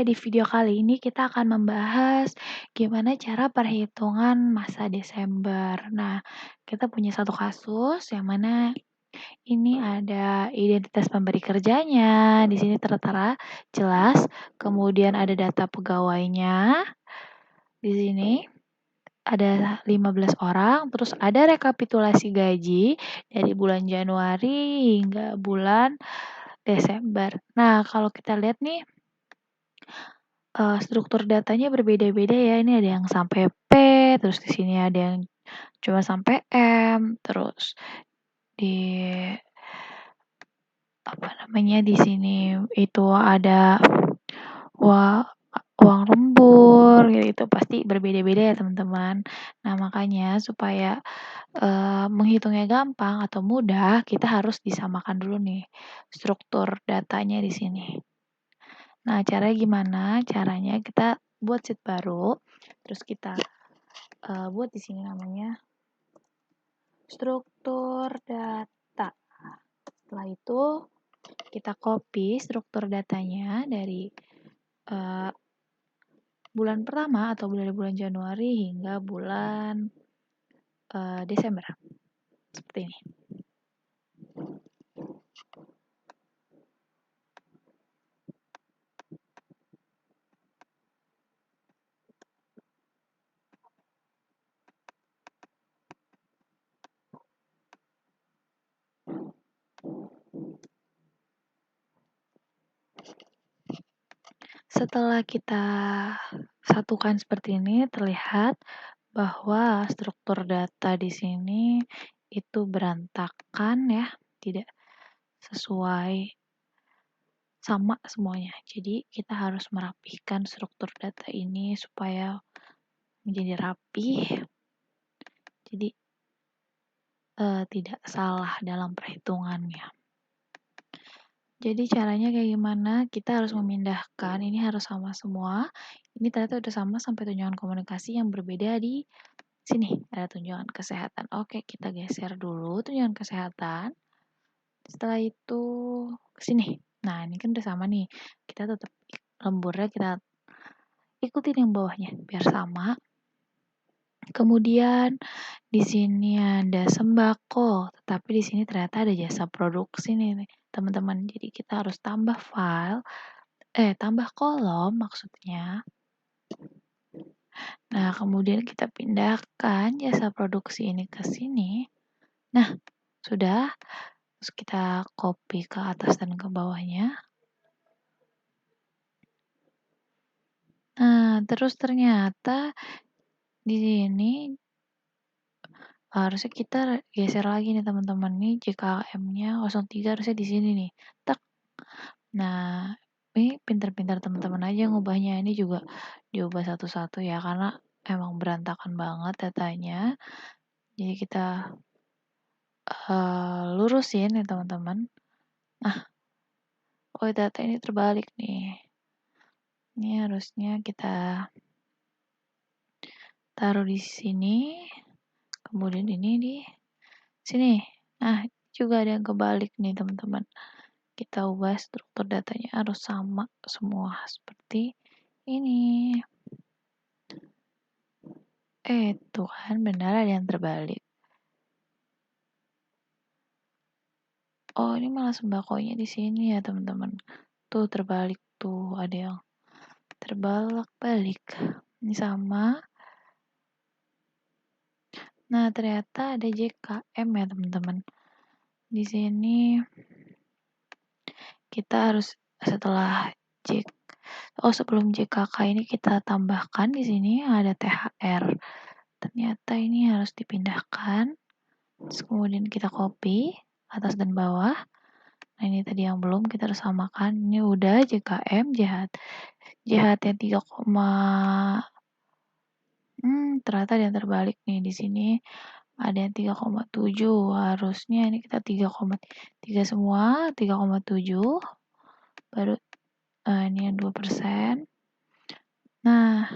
di video kali ini kita akan membahas gimana cara perhitungan masa Desember. Nah, kita punya satu kasus yang mana ini ada identitas pemberi kerjanya, di sini tertera jelas, kemudian ada data pegawainya, di sini ada 15 orang, terus ada rekapitulasi gaji dari bulan Januari hingga bulan Desember. Nah, kalau kita lihat nih, struktur datanya berbeda-beda ya. Ini ada yang sampai P, terus di sini ada yang cuma sampai M, terus di di sini itu ada uang lembur gitu, pasti berbeda-beda ya teman-teman. Nah, makanya supaya menghitungnya gampang atau mudah, kita harus disamakan dulu nih struktur datanya di sini. Nah, caranya gimana? Caranya kita buat sheet baru, terus kita buat di sini namanya struktur data. Setelah itu kita copy struktur datanya dari bulan pertama atau dari bulan Januari hingga bulan Desember. Seperti ini. Setelah kita satukan seperti ini, terlihat bahwa struktur data di sini itu berantakan ya, tidak sesuai sama semuanya. Jadi kita harus merapihkan struktur data ini supaya menjadi rapi. Jadi tidak salah dalam perhitungannya. Jadi caranya kayak gimana? Kita harus memindahkan, ini harus sama semua. Ini ternyata udah sama sampai tunjangan komunikasi yang berbeda di sini. Ada tunjangan kesehatan. Oke, kita geser dulu tunjangan kesehatan. Setelah itu ke sini. Nah, ini kan udah sama nih. Kita tetap lemburnya kita ikutin yang bawahnya biar sama. Kemudian di sini ada sembako, tetapi di sini ternyata ada jasa produksi nih, teman-teman. Jadi kita harus tambah tambah kolom maksudnya. Nah, kemudian kita pindahkan jasa produksi ini ke sini. Nah, sudah. Terus kita copy ke atas dan ke bawahnya. Nah, terus ternyata di sini harusnya kita geser lagi nih teman-teman, nih JKM-nya 03 harusnya di sini nih. Tak. Nah, ini pintar-pintar teman-teman aja ngubahnya. Ini juga diubah satu-satu ya karena emang berantakan banget datanya. Jadi kita lurusin ya teman-teman. Nah, data ini terbalik nih. Ini harusnya kita taruh di sini. Kemudian ini di sini. Nah, juga ada yang kebalik nih teman-teman. Kita ubah struktur datanya harus sama semua seperti ini. Tuh kan benar ada yang terbalik. Oh, ini malah sembakonya di sini ya teman-teman. Tuh terbalik tuh, ada yang terbalik-balik. Ini sama. Nah, ternyata ada JKM ya teman-teman. Di sini kita harus setelah sebelum JKK ini kita tambahkan di sini ada THR. Ternyata ini harus dipindahkan. Terus kemudian kita copy atas dan bawah. Nah, ini tadi yang belum kita harus samakan. Ini udah JKM jahat yang 3, ternyata ada yang terbalik nih di sini. Ada yang 3,7. Harusnya ini kita 3,3 semua, 3,7. Baru ini yang 2%. Nah,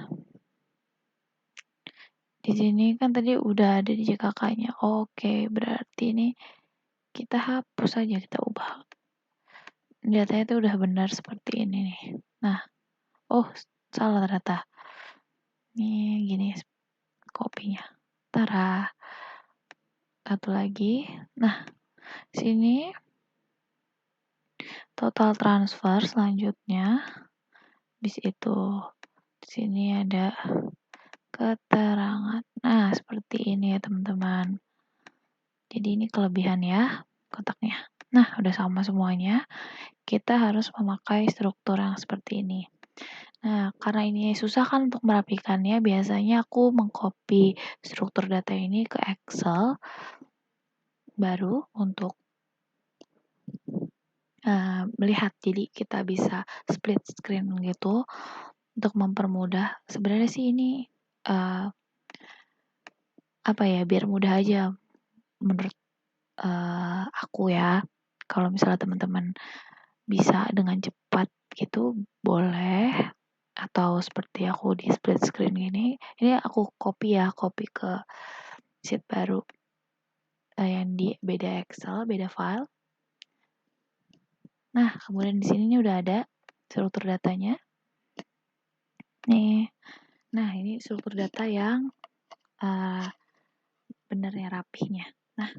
di sini kan tadi udah ada di JKK-nya. Oke, berarti ini kita hapus aja, kita ubah. Datanya itu udah benar seperti ini nih. Nah, Oh, salah ternyata. Nih gini kopinya. Tara. Satu lagi. Nah, sini total transfer selanjutnya. Bis itu di sini ada keterangan. Nah, seperti ini ya, teman-teman. Jadi ini kelebihan ya kotaknya. Nah, udah sama semuanya. Kita harus memakai struktur yang seperti ini. Nah, karena ini susah kan untuk merapikannya, biasanya aku mengcopy struktur data ini ke Excel baru untuk melihat. Jadi kita bisa split screen gitu untuk mempermudah. Sebenarnya sih ini apa ya, biar mudah aja menurut aku ya. Kalau misalnya teman-teman bisa dengan cepat gitu boleh, atau seperti aku di split screen gini, ini aku copy ke sheet baru yang di beda Excel, beda file. Nah, kemudian di sini udah ada struktur datanya. Nih, nah ini struktur data yang benar ya, rapihnya. Nah,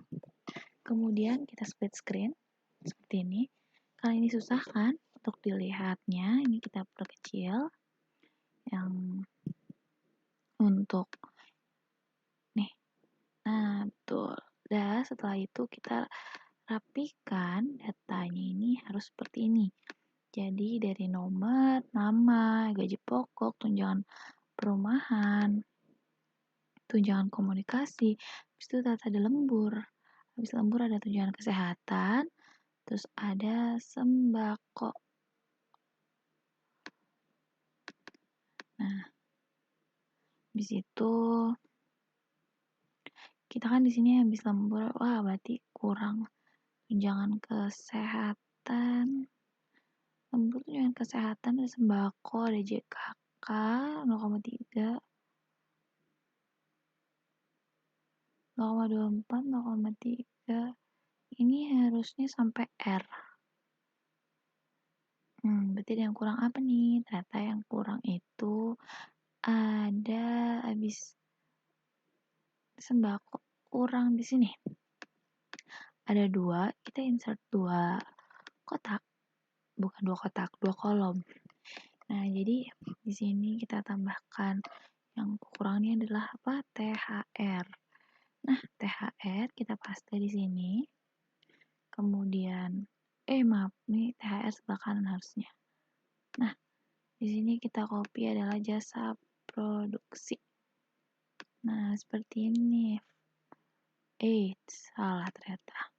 kemudian kita split screen seperti ini. Kali ini susah kan untuk dilihatnya, ini kita perkecil yang untuk nih. Nah, betul. Dan setelah itu kita rapikan datanya, ini harus seperti ini. Jadi dari nomor, nama, gaji pokok, tunjangan perumahan, tunjangan komunikasi, habis itu data ada lembur. Habis lembur ada tunjangan kesehatan, terus ada sembako. Nah, habis itu kita kan di sini habis lembur, wah berarti kurang tunjangan kesehatan. Lembur tunjangan kesehatan, ada sembako, ada JKK 0,3, 0,24, 0,3. Ini harusnya sampai R. Berarti ada yang kurang apa nih? Ternyata yang kurang itu ada habis sembako, kurang di sini. Ada 2, kita insert 2 kotak. Bukan 2 kotak, 2 kolom. Nah, jadi di sini kita tambahkan yang kurangnya adalah apa? THR. Nah, THR kita paste di sini. Kemudian maaf, nih THR sebelah kanan harusnya. Nah, di sini kita copy adalah jasa produksi. Nah, seperti ini. Salah ternyata.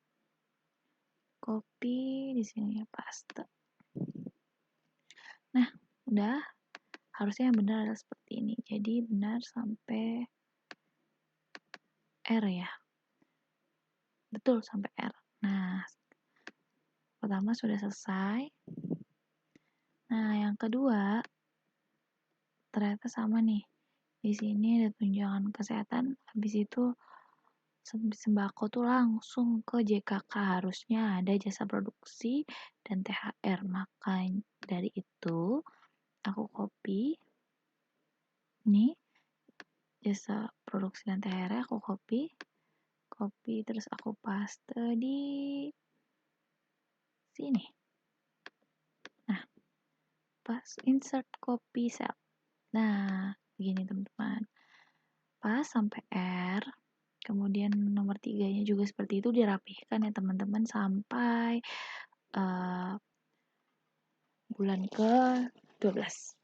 Copy di sini paste. Nah, udah. Harusnya yang benar adalah seperti ini. Jadi benar sampai R ya. Betul sampai R. Nah, pertama sudah selesai. Nah, yang kedua ternyata sama nih. Di sini ada tunjangan kesehatan, habis itu sembako tuh langsung ke JKK, harusnya ada jasa produksi dan THR. Maka dari itu aku copy nih jasa produksi dan THR, aku copy terus aku paste di sini. Nah, pas insert copy cell. Nah, begini teman-teman. Pas sampai R, kemudian nomor 3-nya juga seperti itu, dirapihkan ya teman-teman sampai bulan ke-12.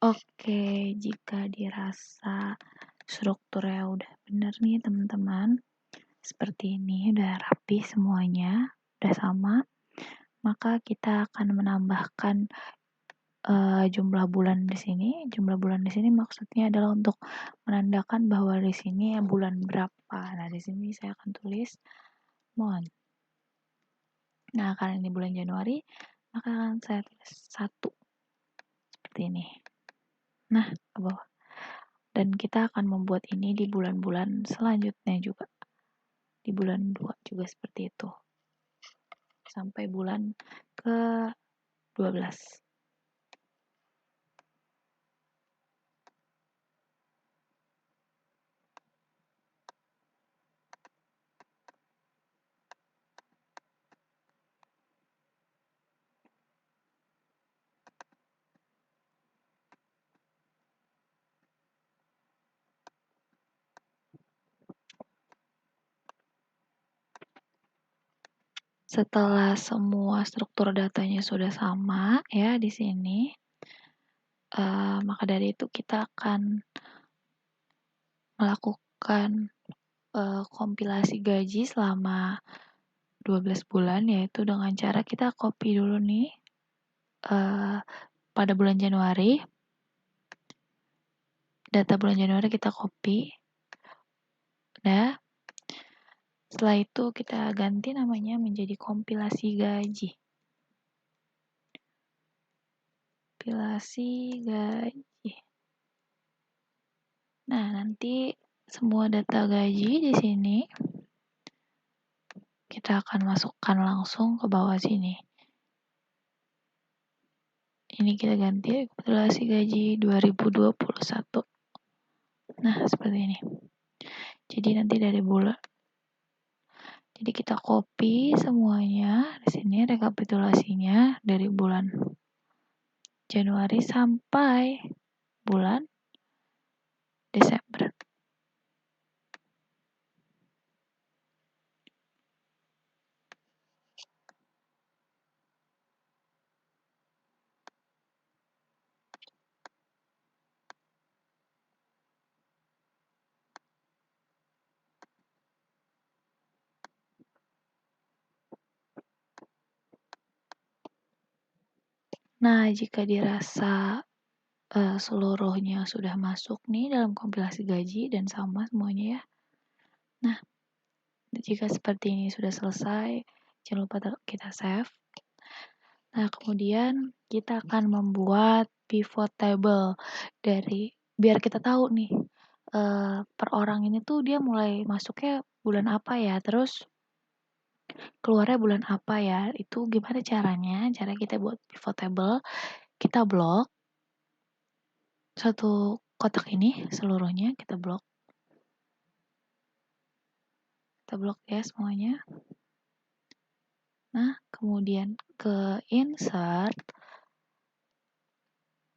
Oke, jika dirasa strukturnya udah bener nih teman-teman, seperti ini udah rapi semuanya, udah sama, maka kita akan menambahkan jumlah bulan di sini. Jumlah bulan di sini maksudnya adalah untuk menandakan bahwa di sini bulan berapa. Nah, di sini saya akan tulis month. Nah, karena ini bulan Januari, maka akan saya tulis 1 seperti ini. Nah, ke bawah. Dan kita akan membuat ini di bulan-bulan selanjutnya juga. Di bulan 2 juga seperti itu. Sampai bulan ke-12. Setelah semua struktur datanya sudah sama ya di sini, maka dari itu kita akan melakukan kompilasi gaji selama 12 bulan, yaitu dengan cara kita copy dulu nih pada bulan Januari, data bulan Januari kita copy. Nah, setelah itu kita ganti namanya menjadi kompilasi gaji. Kompilasi gaji. Nah, nanti semua data gaji di sini kita akan masukkan langsung ke bawah sini. Ini kita ganti kompilasi gaji 2021. Nah, seperti ini. Jadi nanti dari bulan. Jadi kita copy semuanya di sini rekapitulasinya dari bulan Januari sampai bulan Desember. Nah, jika dirasa seluruhnya sudah masuk nih dalam kompilasi gaji dan sama semuanya ya. Nah, jika seperti ini sudah selesai, jangan lupa kita save. Nah, kemudian kita akan membuat pivot table dari biar kita tahu nih per orang ini tuh dia mulai masuknya bulan apa ya, terus keluarnya bulan apa ya. Itu gimana caranya? Cara kita buat pivot table, kita blok satu kotak ini seluruhnya, kita blok ya semuanya. Nah, kemudian ke insert,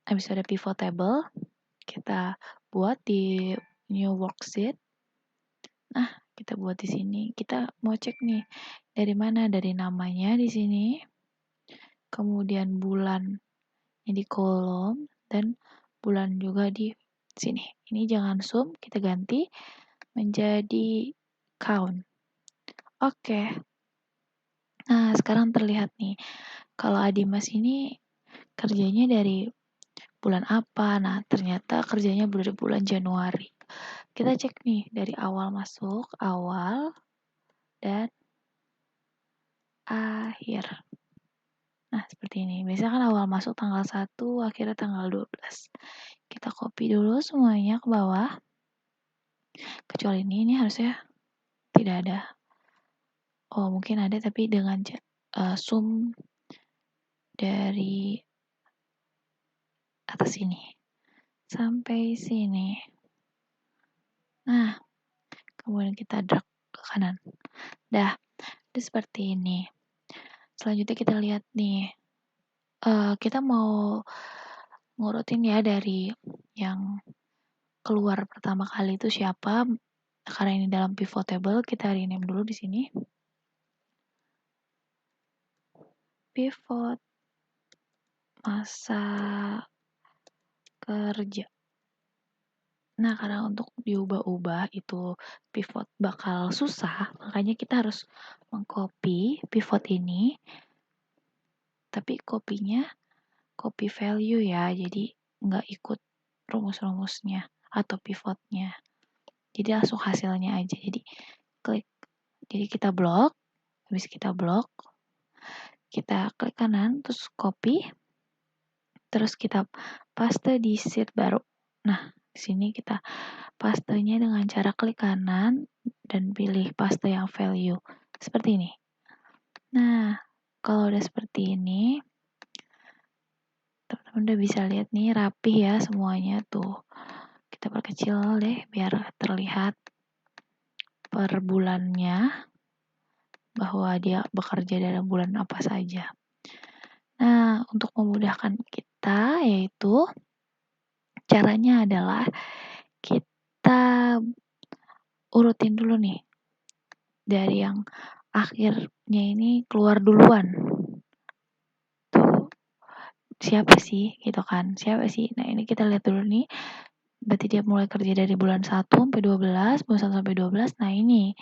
habis ada pivot table, kita buat di new worksheet. Nah, kita buat di sini. Kita mau cek nih dari mana, dari namanya di sini, kemudian bulan di kolom, dan bulan juga di sini. Ini jangan zoom, kita ganti menjadi count. Oke. Nah, sekarang terlihat nih, kalau Adimas ini kerjanya dari bulan apa. Nah, ternyata kerjanya dari bulan Januari. Kita cek nih dari awal masuk, awal dan akhir. Nah, seperti ini. Biasanya kan awal masuk tanggal 1, akhirnya tanggal 12. Kita copy dulu semuanya ke bawah. Kecuali ini harusnya tidak ada. Oh, mungkin ada tapi dengan zoom dari atas sini sampai sini. Nah, kemudian kita drag ke kanan. Dah, itu seperti ini. Selanjutnya kita lihat nih. Kita mau ngurutin ya dari yang keluar pertama kali itu siapa. Karena ini dalam pivot table, kita rename dulu di sini. Pivot masa kerja. Nah, karena untuk diubah-ubah itu pivot bakal susah, makanya kita harus mengcopy pivot ini, tapi copy value ya, jadi nggak ikut rumus-rumusnya atau pivotnya. Jadi langsung hasilnya aja. Jadi klik, jadi kita blok, habis kita blok, kita klik kanan, terus copy, terus kita paste di sheet baru. Nah, di sini kita pastenya dengan cara klik kanan dan pilih paste yang value. Seperti ini. Nah, kalau udah seperti ini, teman-teman udah bisa lihat nih rapih ya semuanya tuh. Kita perkecil deh biar terlihat per bulannya bahwa dia bekerja dalam bulan apa saja. Nah, untuk memudahkan kita yaitu caranya adalah kita urutin dulu nih dari yang akhirnya ini keluar duluan. Tuh, siapa sih gitu kan? Siapa sih? Nah, ini kita lihat dulu nih. Berarti dia mulai kerja dari bulan 1 sampai 12, bulan 1 sampai 12. Nah, ini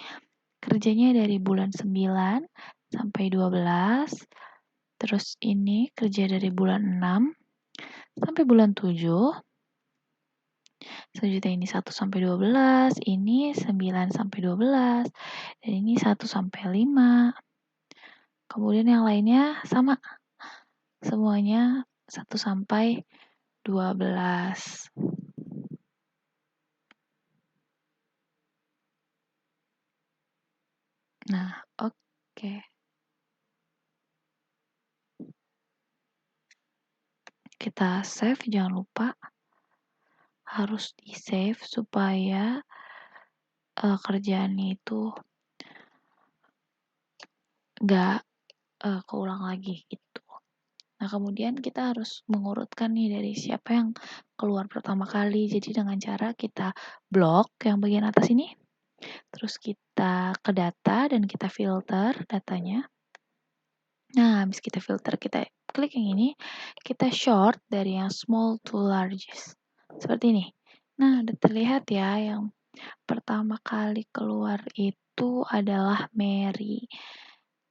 kerjanya dari bulan 9 sampai 12. Terus ini kerja dari bulan 6 sampai bulan 7. Selanjutnya ini 1 sampai 12, ini 9 sampai 12, dan ini 1 sampai 5. Kemudian yang lainnya sama. Semuanya 1 sampai 12. Nah, oke. Kita save, jangan lupa. Harus di-save supaya kerjaan itu nggak keulang lagi gitu. Nah, kemudian kita harus mengurutkan nih dari siapa yang keluar pertama kali. Jadi dengan cara kita blok yang bagian atas ini, terus kita ke data dan kita filter datanya. Nah, habis kita filter, kita klik yang ini, kita short dari yang small to largest. Seperti ini. Nah, udah terlihat ya yang pertama kali keluar itu adalah Mary.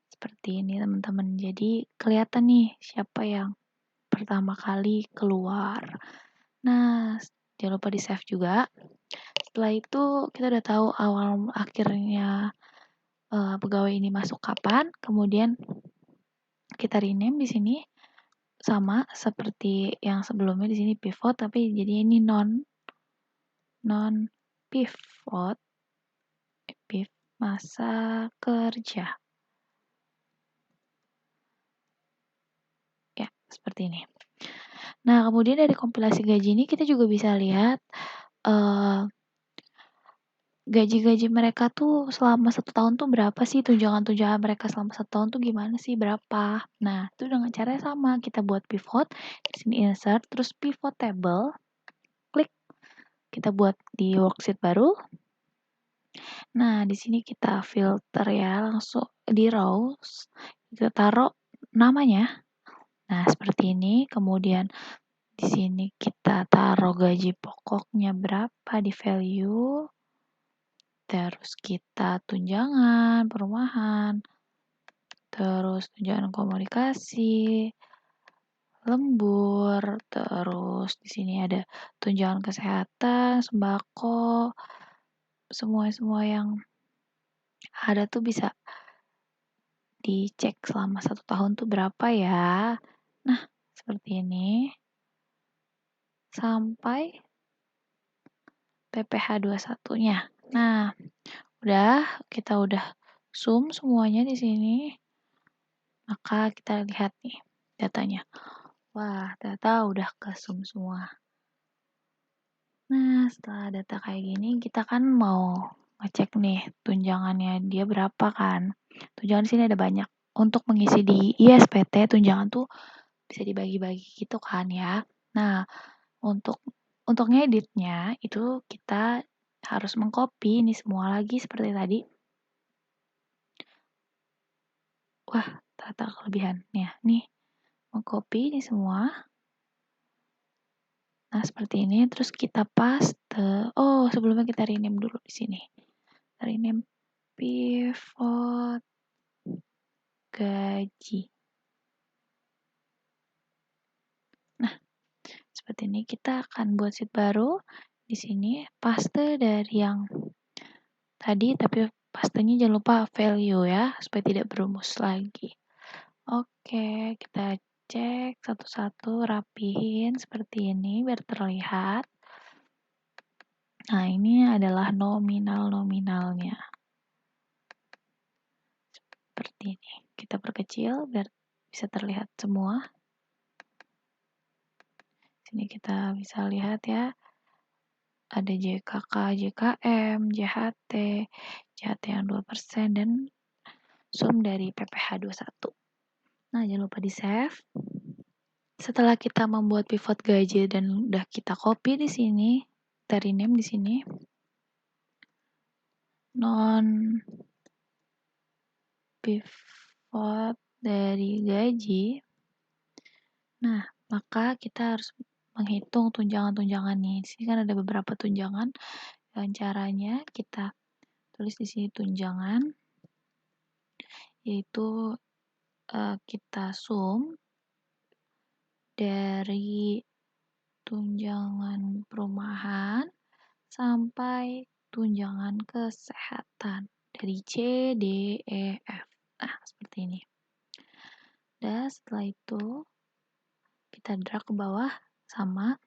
Seperti ini teman-teman. Jadi kelihatan nih siapa yang pertama kali keluar. Nah, jangan lupa di save juga. Setelah itu kita udah tahu awal akhirnya pegawai ini masuk kapan. Kemudian kita rename di sini sama seperti yang sebelumnya di sini pivot, tapi jadi ini non pivot masa kerja. Ya, seperti ini. Nah, kemudian dari kompilasi gaji ini kita juga bisa lihat gaji-gaji mereka tuh selama 1 tahun tuh berapa sih, tunjangan-tunjangan mereka selama 1 tahun tuh gimana sih, berapa. Nah, itu dengan cara sama, kita buat pivot, di sini insert, terus pivot table, klik, kita buat di worksheet baru. Nah, di sini kita filter ya, langsung di rows, kita taruh namanya. Nah, seperti ini, kemudian di sini kita taruh gaji pokoknya berapa di value. Terus kita tunjangan perumahan, terus tunjangan komunikasi, lembur, terus di sini ada tunjangan kesehatan, sembako, semua yang ada tuh bisa dicek selama 1 tahun tuh berapa ya. Nah, seperti ini. Sampai PPh 21-nya. Nah, kita udah zoom semuanya di sini. Maka kita lihat nih datanya. Wah, data udah ke zoom semua. Nah, setelah data kayak gini, kita kan mau ngecek nih tunjangannya dia berapa kan. Tunjangan di sini ada banyak. Untuk mengisi di ISPT, tunjangan tuh bisa dibagi-bagi gitu kan ya. Nah, untuk ngeditnya itu kita harus mengcopy ini semua lagi seperti tadi. Wah, ternyata kelebihannya nih. Mengcopy ini semua. Nah, seperti ini. Terus kita paste. Oh, sebelumnya kita rename dulu di sini. Rename pivot gaji. Nah, seperti ini. Kita akan buat sheet baru. Di sini paste dari yang tadi, tapi pastenya jangan lupa value ya, supaya tidak berumus lagi. Oke, kita cek satu-satu, rapihin seperti ini biar terlihat. Nah, ini adalah nominal-nominalnya. Seperti ini. Kita perkecil biar bisa terlihat semua. Sini kita bisa lihat ya. Ada JKK, JKM, JHT, JHT yang 2%, dan sum dari PPh 21. Nah, jangan lupa di-save. Setelah kita membuat pivot gaji dan udah kita copy di sini, kita rename di sini. Non pivot dari gaji. Nah, maka kita harus menghitung tunjangan-tunjangan nih. Di sini kan ada beberapa tunjangan. Dan caranya kita tulis di sini tunjangan, yaitu kita sum dari tunjangan perumahan sampai tunjangan kesehatan dari C, D, E, F. Nah, seperti ini. Dan setelah itu kita drag ke bawah sama.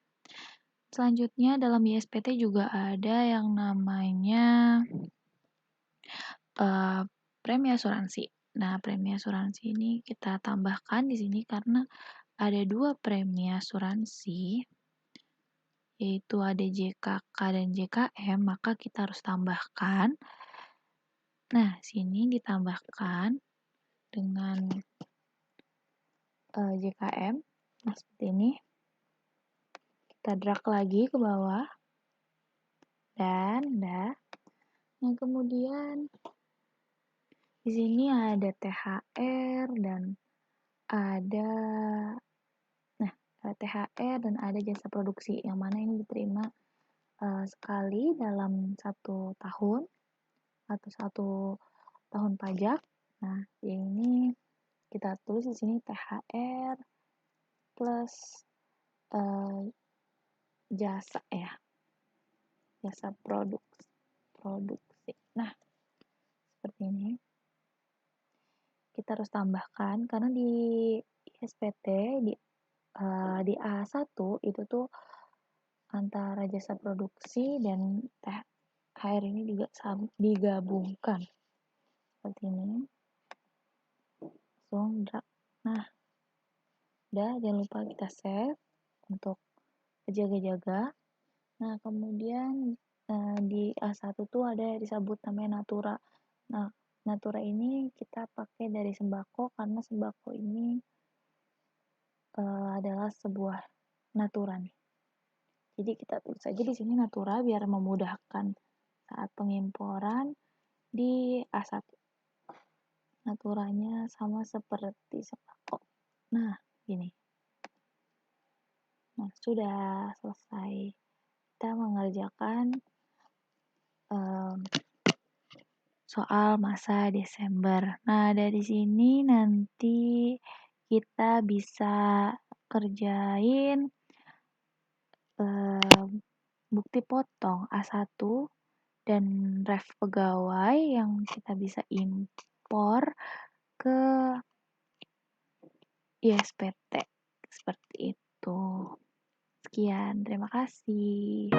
Selanjutnya dalam ISPT juga ada yang namanya premi asuransi. Nah, premi asuransi ini kita tambahkan di sini karena ada 2 premi asuransi, yaitu ada JKK dan JKM, maka kita harus tambahkan. Nah, sini ditambahkan dengan JKM. Nah, seperti ini. Kita drag lagi ke bawah. Dan dah. Nah, kemudian di sini ada THR dan ada THR dan ada jasa produksi, yang mana ini diterima sekali dalam 1 tahun atau 1 tahun pajak. Nah, ini kita tulis di sini THR plus jasa ya, jasa produksi. Nah, seperti ini. Kita harus tambahkan karena di SPT di A1 itu tuh antara jasa produksi dan THR ini juga digabungkan seperti ini. Langsung drag. Nah, udah, jangan lupa kita save untuk jaga-jaga. Nah, kemudian di A1 tuh ada disebut namanya natura. Nah, natura ini kita pakai dari sembako karena sembako ini adalah sebuah natura nih. Jadi kita tulis saja di sini natura biar memudahkan saat pengimporan di A1. Naturanya sama seperti sembako. Nah, gini. Nah, sudah selesai. Kita mengerjakan soal masa Desember. Nah, dari sini nanti kita bisa kerjain bukti potong A1 dan ref pegawai yang kita bisa impor ke ISPT. Seperti itu. Sekian, terima kasih.